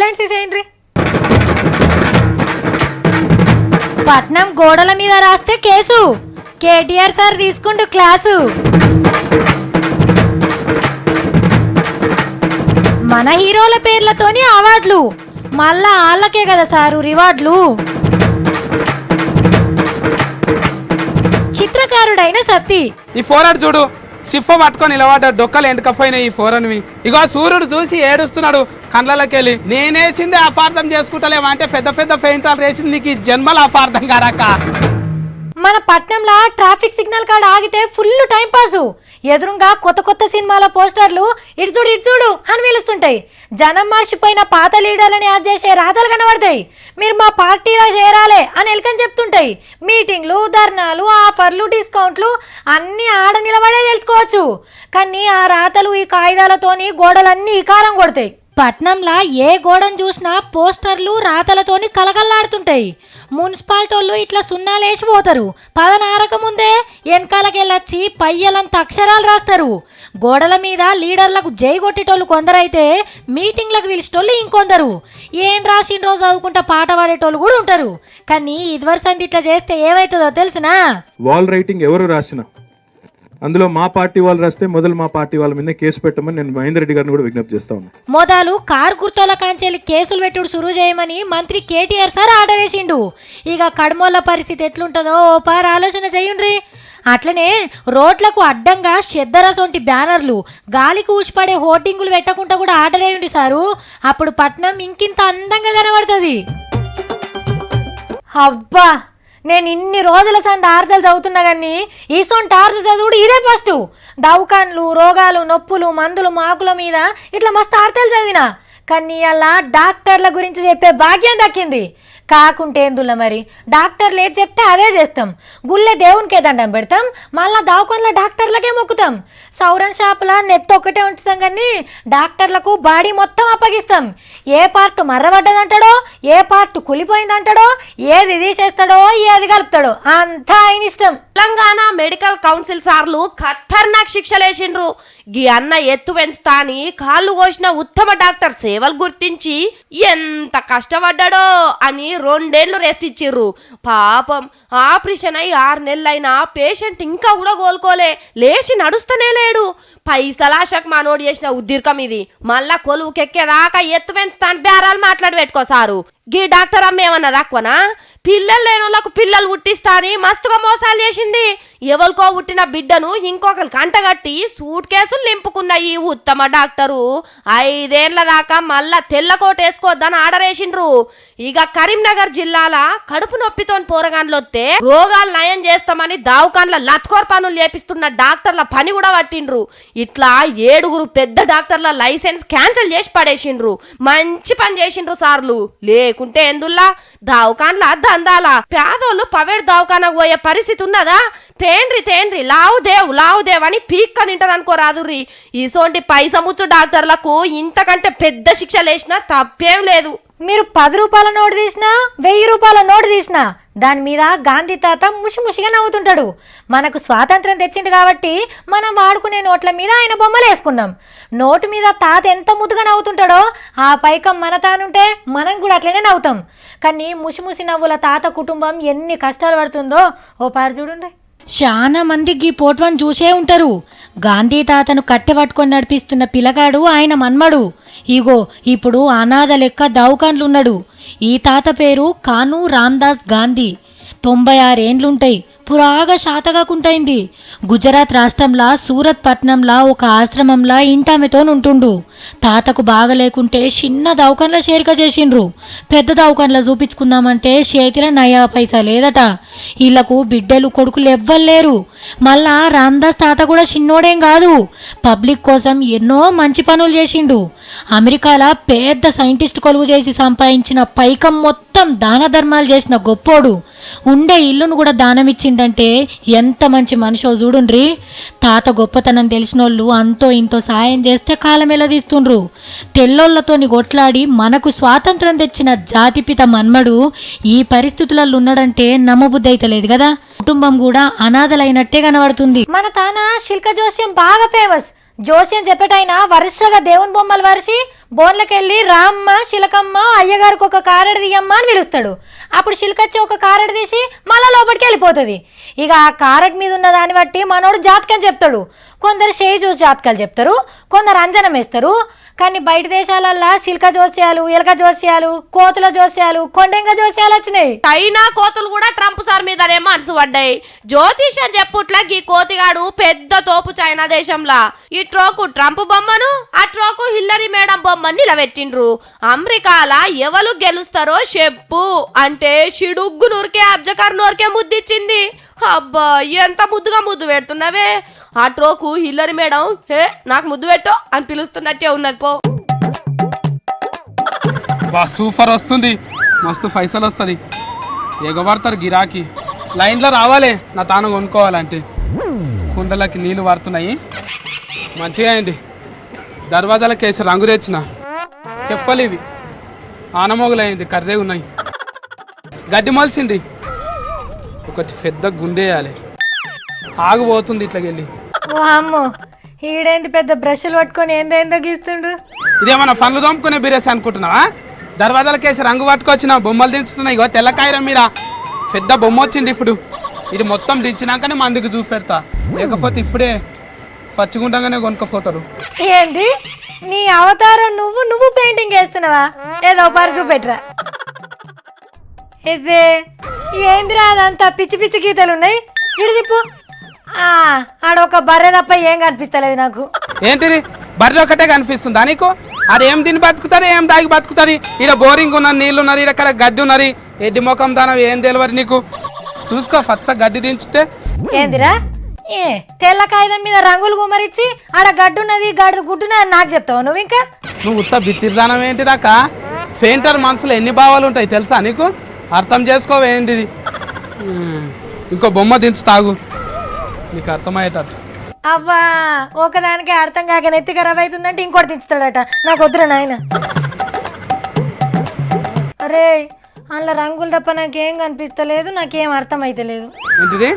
Headlines తీసేయండి. పట్నం గోడల మీద రాస్తే కేసు, కేటీఆర్ సార్ తీసుకుంటూ క్లాసు. మన హీరోల పేర్లతోని అవార్డులు, మళ్ళా వాళ్ళకే కదా సారు రివార్డులు. చిత్రకారుడైన సత్తి ఈ ఫోరడ్ చూడు, సిఫ పట్టుకొని నిలబడ్డ డొక్కలు ఎండకపోయినాయి ఈ ఫోరన్వి. ఇగో సూర్యుడు చూసి ఏడుస్తున్నాడు కండ్లకెళ్ళి. నేనేసింది అపార్థం చేసుకుంటలేమా అంటే పెద్ద పెద్ద పెయింటాలు వేసింది నీకు జన్మల అపార్థం కారక్క. మన పట్నంలో ట్రాఫిక్ సిగ్నల్ కాడ ఆగితే ఫుల్ టైం పాసు. ఎదురుగా కొత్త కొత్త సినిమాల పోస్టర్లు ఇటు చూడు అని పిలుస్తుంటాయి. జనం మర్చిపోయిన పాత లీడర్లని యాడ్ చేసే రాతలు కనబడతాయి. మీరు మా పార్టీలో చేరాలే అని ఎల్కని చెప్తుంటాయి. మీటింగ్లు, ధర్నాలు, ఆఫర్లు, డిస్కౌంట్లు అన్నీ ఆడ నిలబడే తెలుసుకోవచ్చు. కానీ ఆ రాతలు ఈ కాగితాలతోని గోడలన్నీ ఇకారం కొడతాయి. పట్నంలో ఏ గోడను చూసినా పోస్టర్లు రాతలతోని కలకల్లాడుతుంటాయి. మున్సిపాలిటీ ఇట్లా సున్నాలేసి పోతారు. పదనారక ముందే వెనకాలకెళ్ళొచ్చి పయ్యలంత అక్షరాలు రాస్తారు. గోడల మీద లీడర్లకు జై కొట్టేటోళ్ళు కొందరైతే మీటింగ్లకు పిలిచేటోళ్ళు ఇంకొందరు. ఏం రాసిన రోజు చదువుకుంటా పాట పాడేటోళ్ళు కూడా ఉంటారు. కానీ ఇదివరసంది ఇట్లా చేస్తే ఏమవుతుందో తెలిసినా, వాల్ రైటింగ్ ఎవరు రాసినా అందులో మా పార్టీ వాళ్ళు రాస్తే మొదలు మా పార్టీ వాళ్ళ మీద కేసు పెట్టమని నేను మహేందర్ రెడ్డి గారిని కూడా విజ్ఞప్తి చేస్తా ఉన్నాను. మొదలు కారు గుర్తోల కాంచెల్లి కేసులు పెట్టుడు సురువు చేయమని మంత్రి కేటీఆర్ సార్ ఆర్డర్ వేసిండు. ఇక కడమోళ్ళ పరిస్థితి ఎట్లుంటుందో ఓ పారు ఆలోచన చేయండి. అట్లనే రోడ్లకు అడ్డంగా చెద్దరసొంటి బ్యానర్లు, గాలికి ఊసిపడే హోర్డింగులు పెట్టకుండా కూడా ఆర్డర్ వేయండి సారు. అప్పుడు పట్నం ఇంకింత అందంగా కనబడుతుంది. అబ్బా, నేను ఇన్ని రోజుల సంది ఆర్తలు చదువుతున్నా కానీ ఈ సొంత ఆర్త చదువుడు ఇదే ఫస్ట్. దవాఖాన్లు, రోగాలు, నొప్పులు, మందులు, మాకుల మీద ఇట్లా మస్తు ఆర్తలు చదివినా. కానీ అలా డాక్టర్ల గురించి చెప్పే భాగ్యం దక్కింది. కాకుంటే ఎందులో మరి డాక్టర్లు ఏది చెప్తే అదే చేస్తాం. గుళ్ళే దేవునికే దండం పెడతాం, మళ్ళా దవాఖాన్ల డాక్టర్లకే మొక్కుతాం. సౌరన్ షాపుల నెత్తి ఒక్కటే ఉంచుతాం కానీ డాక్టర్లకు బాడీ మొత్తం అప్పగిస్తాం. ఏ పార్ట్ మర్రబడ్డదంటాడో, ఏ పార్ట్ కులిపోయిందంటాడో, ఏది తీసేస్తాడో, ఏది కలుపుతాడో అంతా ఆయన ఇష్టం. తెలంగాణ మెడికల్ కౌన్సిల్ సార్లు ఖతర్నాక్ శిక్షలేసిండ్రు. గీ అన్న ఎత్తు పెంచుతా అని కాళ్ళు కోసిన ఉత్తమ డాక్టర్ సేవలు గుర్తించి ఎంత కష్టపడ్డాడో అని 2 ఏళ్ళు రెస్ట్ ఇచ్చిర్రు. పాపం ఆపరేషన్ అయి 6 నెలలైనా పేషెంట్ ఇంకా కూడా కోలుకోలే, లేచి నడుస్తూనే లేడు. పైసలాశకు మనోడు చేసిన ఉద్దిర్కం ఇది. మళ్ళా కొలువుకెక్కేదాకా ఎత్తు పెంచుతాను బేరాలు మాట్లాడి పెట్టుకోసారు. గీ డాక్టర్ అమ్మ ఏమన్నా తక్కువనా? పిల్లలు లేని వాళ్ళకు పిల్లలు పుట్టిస్తా అని మస్తుగా మోసాలు చేసింది. ఎవరికో పుట్టిన బిడ్డను ఇంకొకరికి అంటగట్టి సూట్ కేసులు నింపుకున్న ఈ ఉత్తమ డాక్టరు 5 ఏళ్ల దాకా మళ్ళా తెల్లకోట వేసుకోవద్దని ఆర్డర్ వేసిండ్రు. ఇక కరీంనగర్ జిల్లాల కడుపు నొప్పితో పోరగాన్లొత్తే రోగాలు నయం చేస్తామని దావకాన్ల లత్కోర్ పనులు చేపిస్తున్న డాక్టర్ల పని కూడా పట్టిండ్రు. ఇట్లా 7 పెద్ద డాక్టర్ల లైసెన్స్ క్యాన్సిల్ చేసి పడేసిండ్రు. మంచి పని చేసిండ్రు సార్లు. లేకుంటే ఎందుల్లా దావకాన్ల దందాల పేదోళ్ళు పవేడ్ దావకానకు పోయే పరిస్థితి ఉన్నదా? తేండ్రి లావుదేవ్ అని పీక్క తింటారు అనుకోరాదుర్రి. ఇసోంటి పైసముచ్చు డాక్టర్లకు ఇంతకంటే పెద్ద శిక్ష లేసినా తప్పేం లేదు. మీరు 10 రూపాయల నోటు తీసినా, 1000 రూపాయల నోటు తీసినా దాని మీద గాంధీ తాత ముషిముషిగా నవ్వుతుంటాడు. మనకు స్వాతంత్రం తెచ్చిండు కాబట్టి మనం వాడుకునే నోట్ల మీద ఆయన బొమ్మలు వేసుకున్నాం. నోటు మీద తాత ఎంత ముద్దుగా నవ్వుతుంటాడో ఆ పైకం మన తానుంటే మనం కూడా అట్లనే నవ్వుతాం. కానీ ముసిముసి నవ్వుల తాత కుటుంబం ఎన్ని కష్టాలు పడుతుందో ఓ పారు చూడండి. చాలా మంది గీ పోట్వన్ చూసే ఉంటారు. గాంధీ తాతను కట్టెపట్టుకొని నడిపిస్తున్న పిల్లగాడు ఆయన మన్మడు. ఇగో ఇప్పుడు అనాథ లెక్క దవాఖాన్లున్నాడు. ఈ తాత పేరు కాను రామ్దాస్ గాంధీ. 96 ఏండ్లుంటాయి. పురాగా శాతగాకుంటైంది. గుజరాత్ రాష్ట్రంలో సూరత్ పట్నంలో ఒక ఆశ్రమంలో ఇంటామెతో ఉంటుండు. తాతకు బాగా లేకుంటే చిన్న దవాఖాన్లో చేరిక చేసిండ్రు. పెద్ద దవాఖాన్లో చూపించుకుందామంటే చేతిలో నయా పైసా లేదట. వీళ్లకు బిడ్డలు కొడుకులు ఎవ్వలేరు. మళ్ళా రామ్దాస్ తాత కూడా చిన్నోడేం కాదు. పబ్లిక్ కోసం ఎన్నో మంచి పనులు చేసిండు. అమెరికాలో పెద్ద సైంటిస్ట్ కొలువు చేసి సంపాదించిన పైకం మొత్తం దాన ధర్మాలు చేసిన గొప్పోడు. ఉండే ఇల్లును కూడా దానం ఇచ్చిండంటే ఎంత మంచి మనిషో చూడుండ్రి. తాత గొప్పతనం తెలిసినోళ్ళు అంతో ఇంతో సాయం చేస్తే కాలం ఎలా తీస్తుండ్రు. తెల్లోళ్లతోని కొట్లాడి మనకు స్వాతంత్రం తెచ్చిన జాతిపిత మన్మడు ఈ పరిస్థితులలో ఉన్నాడంటే నమ్మబుద్ధి అయితే లేదు కదా. కుటుంబం కూడా అనాథలైనట్టే కనబడుతుంది. మన తాన శిల్క జోస్యం బాగా ఫేమస్. జోస్యం చెప్పేటైనా వరుసగా దేవుని బొమ్మలు వరిసి బోన్లకెళ్ళి రామ్మ శిలకమ్మ అయ్యగారికి ఒక కారడి తీయమ్మ అని పిలుస్తాడు. అప్పుడు శిలకచ్చి ఒక కారడి తీసి మళ్ళా లోపలికి వెళ్ళిపోతుంది. ఇక ఆ కారడి మీద ఉన్న దాన్ని బట్టి మనోడు జాతకం చెప్తాడు. కొందరు చేయి చూసి జాతకాలు చెప్తారు, కొందరు అంజనం వేస్తారు. కానీ బయట దేశాలల్లో చిలక జోస్యాలు, ఎలక జోస్యాలు, కోతుల జోస్యాలు, కొండెంగ జోస్యాలు వచ్చినాయి. చైనా కోతులు కూడా ట్రంప్ సార్ మీదనే మనసు పడ్డాయి. జ్యోతిషం చెప్పుట్లా ఈ కోతిగాడు పెద్ద తోపు చైనా దేశంలా ఈ ట్రోకు ట్రంప్ బొమ్మను, ఆ ట్రోకు హిల్లరీ మేడం బొమ్మను నిలబెట్టిండ్రు. అమెరికాలా ఎవరు గెలుస్తారో చెప్పు అంటే షిడుగ్గు నూరికే అబ్జకార్ నూరికే ముద్దిచ్చింది. అబ్బా ఎంత ముద్దుగా ముద్దు పెడుతున్నావే. ఆ ట్రోకు హిల్లరీ మేడం హే నాకు ముద్దు పెట్టో అని పిలుస్తున్నట్టే ఉన్నది. పో బా సూపర్ వస్తుంది, మస్తు పైసలు వస్తుంది. ఎగబడతారు గిరాకీ. లైన్లో రావాలి నా తాను కొనుక్కోవాలంటే. కుండలకి నీళ్ళు పడుతున్నాయి, మంచిగా అయింది. దర్వాజాలకు వేసి రంగు తెచ్చిన చెప్పలు ఇవి ఆనమోగులు అయింది, కర్రే ఉన్నాయి. గడ్డి మొలిసింది, ఒకటి పెద్ద గుండేయాలి. ఆగిపోతుంది ఇట్లకెళ్ళి. ఓ అమ్మో, ఈడేంది పెద్ద బ్రష్లు పట్టుకొని ఏందేందో గీస్తుండు. ఇదేమన్నా పండ్లు తోముకునే బిరేసి అనుకుంటున్నావా? దర్వాజాలకేసి రంగు పట్టుకొచ్చిన బొమ్మలు దించుతున్నాయి. ఇగో తెల్లకాయరం మీద పెద్ద బొమ్మ వచ్చింది. ఇప్పుడు ఇది మొత్తం దించినాకనే మందికి చూసి పెడతా, లేకపోతే ఇప్పుడే పచ్చిగుండగానే కొనుక్కపోతారు. ఏంది నీ అవతారం? నువ్వు పెయింటింగ్ వేస్తున్నావా? ఏదో పరుగు పెట్టరా. ఇదే ఏందిరా అదంతా పిచ్చి పిచ్చి గీతలు ఉన్నాయి. ఇటు తిప్పు. ఆడొక బర్రె తప్ప ఏం కనిపిస్తలేదు నాకు. ఏంటిది బర్రె ఒకటే కనిపిస్తుందా నీకు? అది ఏం తిని బతుకుతారు, ఏం దాగి బతుకుతుంది? ఈడ బోరింగ్ ఉన్నది, నీళ్ళు ఉన్నది, ఇక్కడ గడ్డి ఉన్నది. ఎడ్డి ముఖం దానం ఏం తెలియదు నీకు. చూసుకో పచ్చ గడ్డి దించితే. ఏందిరా తెల్ల కాగితం మీద రంగులు గుమరిచ్చి ఆడ గడ్డున్నది గుడ్డున్నది నాకు చెప్తావు నువ్వు? ఇంకా నువ్వు ఉత్త బిత్తిర్దానం ఏంటిదాకా? పెయింటర్ మనసులో ఎన్ని భావాలు ఉంటాయి తెలుసా నీకు? అర్థం చేసుకోవేంటిది. ఇంకో బొమ్మ దించు తాగు, నీకు అర్థమయ్యేటట్టు. అవ్వా ఒకదానికి అర్థం కాక నెత్తి ఖరాబ్ అవుతుందంటే ఇంకోటి దించుతాడట. నాకు వద్దురా నాయన. అరే అందులో రంగులు తప్ప నాకేం కనిపిస్తలేదు, నాకేం అర్థం అయితలేదు. ఏంటిది?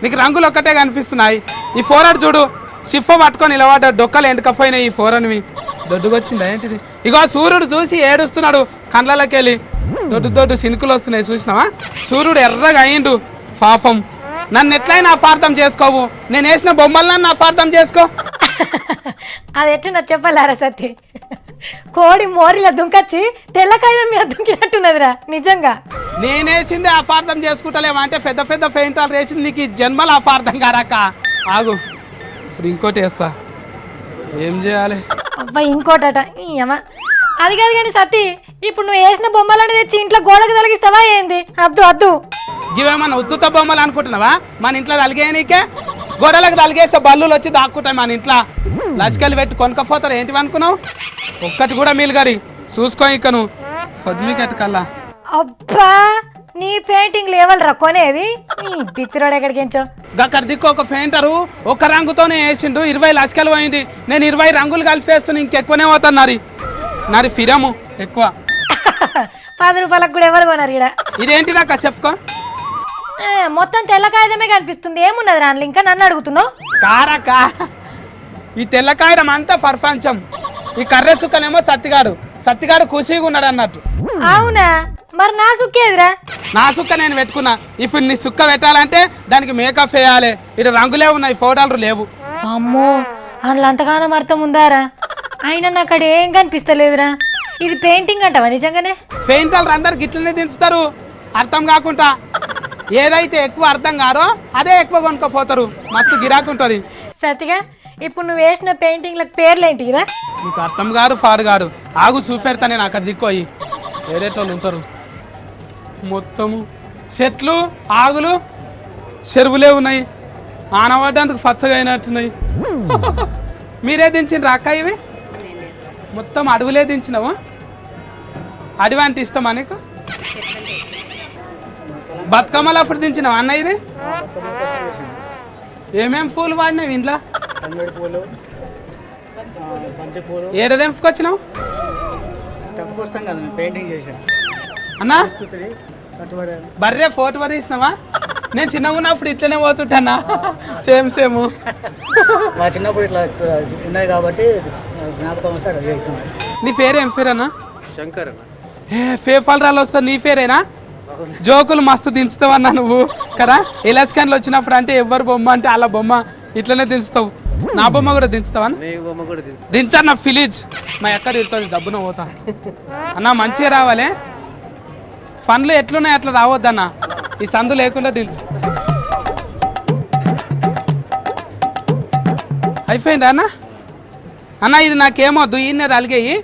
నీకు రంగులు ఒక్కటే కనిపిస్తున్నాయి. ఈ ఫోరడ్ చూడు, షిఫ్ట్ పట్టుకొని నిలబడ్డ డొక్కలు ఎండకపోయినాయి. ఈ ఫోరన్వి దొడ్డుకొచ్చిందా ఏంటిది? ఇగో సూర్యుడు చూసి ఏడుస్తున్నాడు కండ్లకెళ్ళి. దొడ్డు సినుకులు వస్తున్నాయి చూసినావా? సూర్యుడు ఎర్రగా అయిండు పాపం. నన్ను ఎట్లయినా అపార్థం చేసుకోవు, నేను వేసిన బొమ్మలు నన్ను అపార్థం చేసుకో. అది ఎట్టు నాకు చెప్పాలారా సత్తి? కోడి మోరిలో దుంకచ్చి తెల్లకాయ మీద దుంకినట్టున్నదిరా నిజంగా. నేనేసింది అపార్థం చేసుకుంటలేవా అంటే పెద్ద పెద్ద పెయింటాలు వేసింది నీకు ఈ జన్మలు అపార్థం కారాక. ఆగు ఇప్పుడు ఇంకోటి వేస్తా, ఏం చేయాలి? అబ్బా ఇంకోటట. అది కాదు కానీ సత్తి, ఇప్పుడు నువ్వు వేసిన బొమ్మలని తెచ్చి ఇంట్లో గోడకు తొలగిస్తావా ఏంది? అద్దు అద్దు. ఇవేమన్నా ఉత్తుత బొమ్మలు అనుకుంటున్నావా? మన ఇంట్లో తలిగే నీకే గోడలకు తలిగేస్తే బల్లులు వచ్చి దాక్కుంటాయి మన ఇంట్లో. లసికలు పెట్టి కొనుక్కపోతారు ఏంటివి అనుకున్నావు? ఒక్కటి కూడా మీలుగారి చూసుకో. ఇక నువ్వు పొద్దుమికెట్టు కల్లా. అబ్బా నీ పెయింటింగ్ లెవెల్ రా కొనేది. నీ బిత్తిరోడు ఎక్కడికి ఎంచో. అక్కడ దిక్కు ఒక పెయింటరు ఒక రంగుతోనే వేసిండు, 20 లసికలు పోయింది. నేను 20 రంగులు కలిపేస్తున్నా, ఇంకెక్కువనే పోతాను. నాది ఫిరము ఎక్కువ. 10 రూపాయలకు కూడా ఎవరు కొన్నారు ఇక్కడ. ఇదేంటి దాకా చెప్పుకో. మొత్తం తెల్ల కాగితమే కనిపిస్తుంది, ఏమున్నది రాను ఇంకా నన్ను అడుగుతున్నావు? కారాక ఈ తెల్లకాయడం అంతా ప్రపంచం. ఈ కర్రె సుక్కనేమో సత్తిగాడు ఖుషిగా ఉన్నాడు అన్నట్టు. అవునా? మరి నా సుక్కేదిరా? నా సుక్క నేను పెట్టుకున్నా. ఇప్పుడు నీ సుక్క పెట్టాలంటే దానికి మేకప్ వేయాలి. ఇటు రంగులే ఉన్నాయి, ఫోటోలు లేవు. అమ్మో అందులో అంతగానం అర్థం ఉందారా? అయినా నాకు అక్కడ ఏం కనిపిస్తలేదురా. ఇది పెయింటింగ్ అంటావా నిజంగానే? పెయింటర్లు అందరికి ఇట్లనే దించుతారు అర్థం కాకుండా. ఏదైతే ఎక్కువ అర్థం కాదో అదే ఎక్కువ కొనుక్కోపోతారు, మస్తు గిరాకు ఉంటుంది. సత్తిగా ఇప్పుడు నువ్వు వేసిన పెయింటింగ్లకు పేర్లేంటిరా? నీకు అర్థం కాదు ఫాడు కాదు. ఆగు చూపెడతా నేను అక్కడ దిక్కోయి. వేరేటోళ్ళు ఉంటారు. మొత్తము చెట్లు ఆగులు చెరువులే ఉన్నాయి, ఆనబడ్డానికి పచ్చగా అయినట్టున్నాయి. మీరే దించిండ్రు అక్క? ఇవి మొత్తం అడవులే దించినావు? అడవి అంటే ఇష్టమా నీకు? బతుకమ్మలు అప్పుడు దించినావు అన్న? ఇది ఏమేం పూలు వాడినావు ఇంట్లో? ఏడ తెంపుకొచ్చినావు అన్నా? బర్రే ఫోటో తీసినావా? నేను చిన్నగా ఉన్నప్పుడు ఇట్లనే పోతుంటానా? సేమ్ మా చిన్నప్పుడు ఇట్లా ఉన్నాయి కాబట్టి జ్ఞాపకం వస్తే అక్కడ చేసినాం. నీ పేరేం పేరన్నా? శంకర్ అన్న. ఏ ఫేఫాలరాలు వస్తా నీ పేరేనా? జోకులు మస్తు దించుతావన్నా నువ్వు కదా. ఎలస్కాన్లు వచ్చినప్పుడు అంటే ఎవరు బొమ్మ అంటే అలా బొమ్మ ఇట్లనే దించుతావు. నా బొమ్మ కూడా దించుతావా? నీ బొమ్మ కూడా తెలుసు. దించన్న ఫిలిజ్ మా ఎక్కడ ఇస్తుంది డబ్బున పోతా అన్న. మంచిగా రావాలి, ఫండ్లు ఎట్లున్నాయి అట్లా రావద్దన్న. ఈ సందు లేకుండా దించు. అయిపోయిందా అన్న? అన్న ఇది నాకేమొద్దు, ఈయన అలిగేయి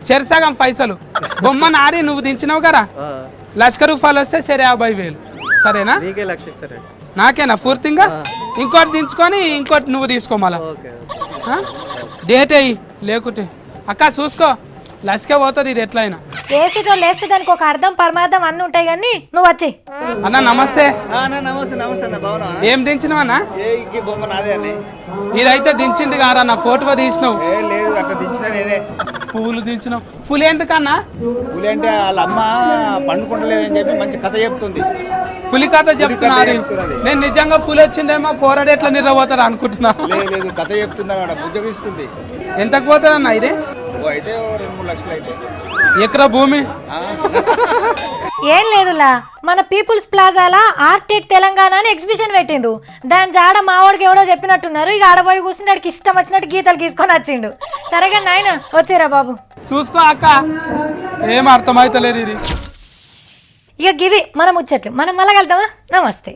చెరసగం పైసలు. బొమ్మ నాడి నువ్వు దించినావు కదా, లష్కర్ రూపాయలు వస్తే సరే 50,000 సరేనా? నీకే లక్షిస్తారా? నాకేనా పూర్తిగా? ఇంకోటి దించుకొని ఇంకోటి నువ్వు తీసుకో మళ్ళా. ఓకే. డేట్ అయ్యి లేకుంటే అక్క చూసుకో, లసికే పోతుంది ఇది ఎట్లయినా. వేసేటో లేస్తే దానికి ఒక అర్థం పరమార్థం అన్నీ ఉంటాయి కానీ నువ్వు వచ్చి. అన్న నమస్తే. నమస్తే నమస్తే అన్న, బాగున్నా? ఏం దించినావన్నా? ఏ బొమ్మ నాదే అన్న. ఇదైతే దించింది కారా, నా ఫోటో తీసినావు. లేదు అట్లా దించిన నేనే. పూలు దించినావు. పూలు ఎందుకన్నా? పులి అంటే వాళ్ళ అమ్మ పండుకుంటలేదని చెప్పి మంచి కథ చెప్తుంది. పులి కథ చెప్తున్నారు. నేను నిజంగా పూలు వచ్చిందేమో ఫోరడ్ ఎట్లా నిద్రపోతాడు అనుకుంటున్నా. లేదు కథ చెప్తుంది అన్నమాట, బుజ్జగిస్తుంది. ఎంతకు పోతుంది అన్న ఇది? అయితే 2-3 లక్షలు అయితే. ఎకరా భూమి? ఏం లేదులా, మన పీపుల్స్ ప్లాజాలా ఆర్టెక్ తెలంగాణ అని ఎగ్జిబిషన్ పెట్టిండ్రు. దాని జాడ మావాడికి ఎవడో చెప్పినట్టున్నారు. ఇక ఆడపోయి కూర్చుని వాడికి ఇష్టం వచ్చినట్టు గీతలు గీసుకొని వచ్చిండు. సరేగా నాయన వచ్చేరా బాబు. చూసుకో అక్క, ఏం అర్థమైతలేదు ఇది. ఇక గివి మనం ముచ్చట్లు. మనం మళ్ళా కలుద్దామా? నమస్తే.